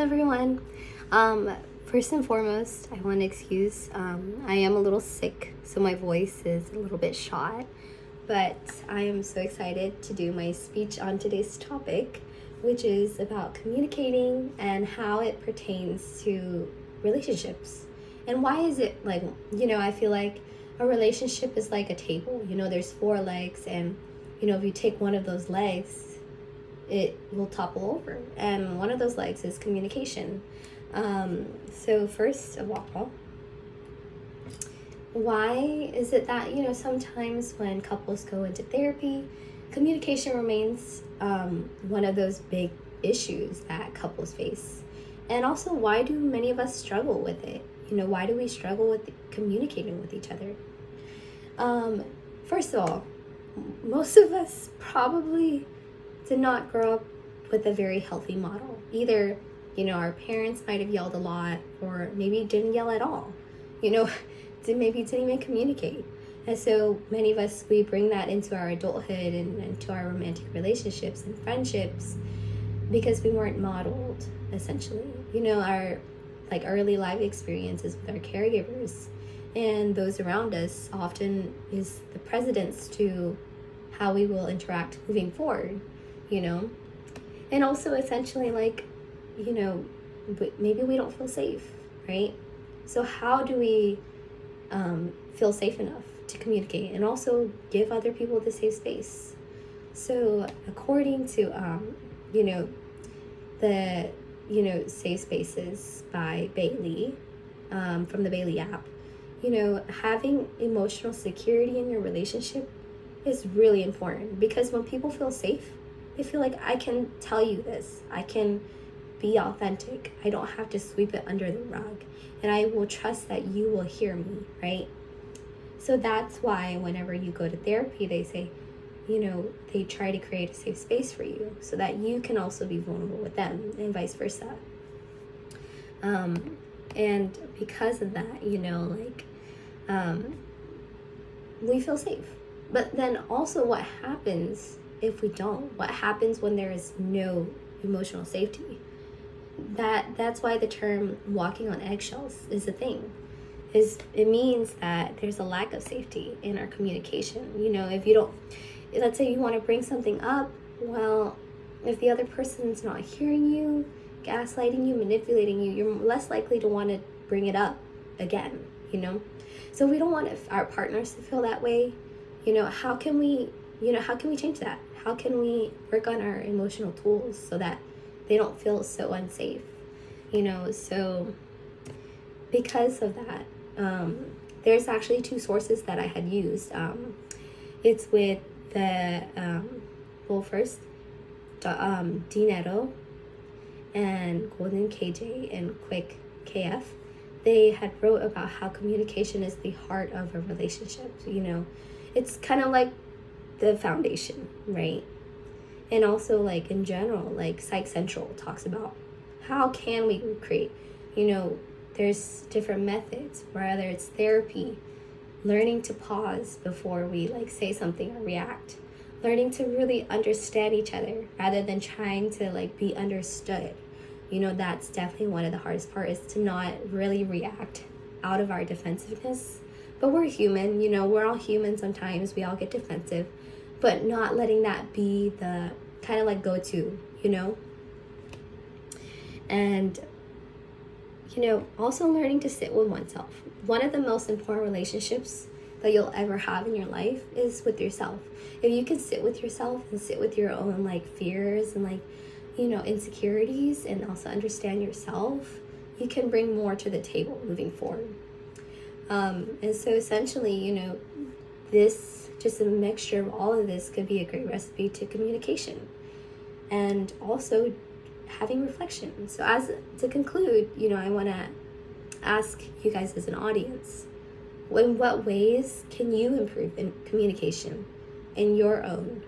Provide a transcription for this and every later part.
everyone. First and foremost, I want to excuse I am a little sick, so my voice is a little bit shot, but I am so excited to do my speech on today's topic, which is about communicating and how it pertains to relationships. And why is it I feel like a relationship is like a table. There's four legs, and if you take one of those legs, it will topple over, and one of those legs is communication. So first of all, why is it that sometimes when couples go into therapy, communication remains one of those big issues that couples face? And also, why do many of us struggle with it? Why do we struggle with communicating with each other? First of all, most of us probably did not grow up with a very healthy model. Either, our parents might have yelled a lot, or maybe didn't yell at all, maybe didn't even communicate. And so many of us, we bring that into our adulthood and into our romantic relationships and friendships because we weren't modeled, essentially. Our early life experiences with our caregivers and those around us often is the precedence to how we will interact moving forward. And also essentially maybe we don't feel safe, right? So how do we feel safe enough to communicate and also give other people the safe space? So according to the Safe Spaces by Bailey, from the Bailey app, having emotional security in your relationship is really important, because when people feel safe, they feel like, I can tell you this, I can be authentic, I don't have to sweep it under the rug, and I will trust that you will hear me, right? So that's why whenever you go to therapy, they say, they try to create a safe space for you so that you can also be vulnerable with them, and vice versa. And because of that, we feel safe. But then also, what happens if we don't? What happens when there is no emotional safety? That's why the term walking on eggshells is a thing. It means that there's a lack of safety in our communication. If you don't, let's say you want to bring something up, well, if the other person's not hearing you, gaslighting you, manipulating you, you're less likely to want to bring it up again, So we don't want our partners to feel that way. How can we change that? How can we work on our emotional tools so that they don't feel so unsafe? So because of that, there's actually two sources that I had used. It's with the, first, Dinero and Golden KJ and Quick KF. They had wrote about how communication is the heart of a relationship. It's kind of like the foundation, right? And also, in general, Psych Central talks about how can we create, there's different methods, whether it's therapy, learning to pause before we say something or react, learning to really understand each other rather than trying to be understood. That's definitely one of the hardest parts, is to not really react out of our defensiveness. But we're human, we're all human sometimes. We all get defensive, but not letting that be the kind of go-to, And, also learning to sit with oneself. One of the most important relationships that you'll ever have in your life is with yourself. If you can sit with yourself and sit with your own fears and insecurities, and also understand yourself, you can bring more to the table moving forward. And so essentially, this, just a mixture of all of this, could be a great recipe to communication and also having reflection. So to conclude, I want to ask you guys as an audience, in what ways can you improve in communication in your own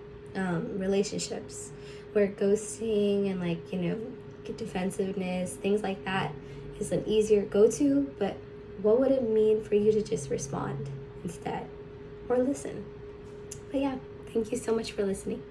relationships, where ghosting and defensiveness, things like that, is an easier go-to, but what would it mean for you to just respond instead or listen? But yeah, thank you so much for listening.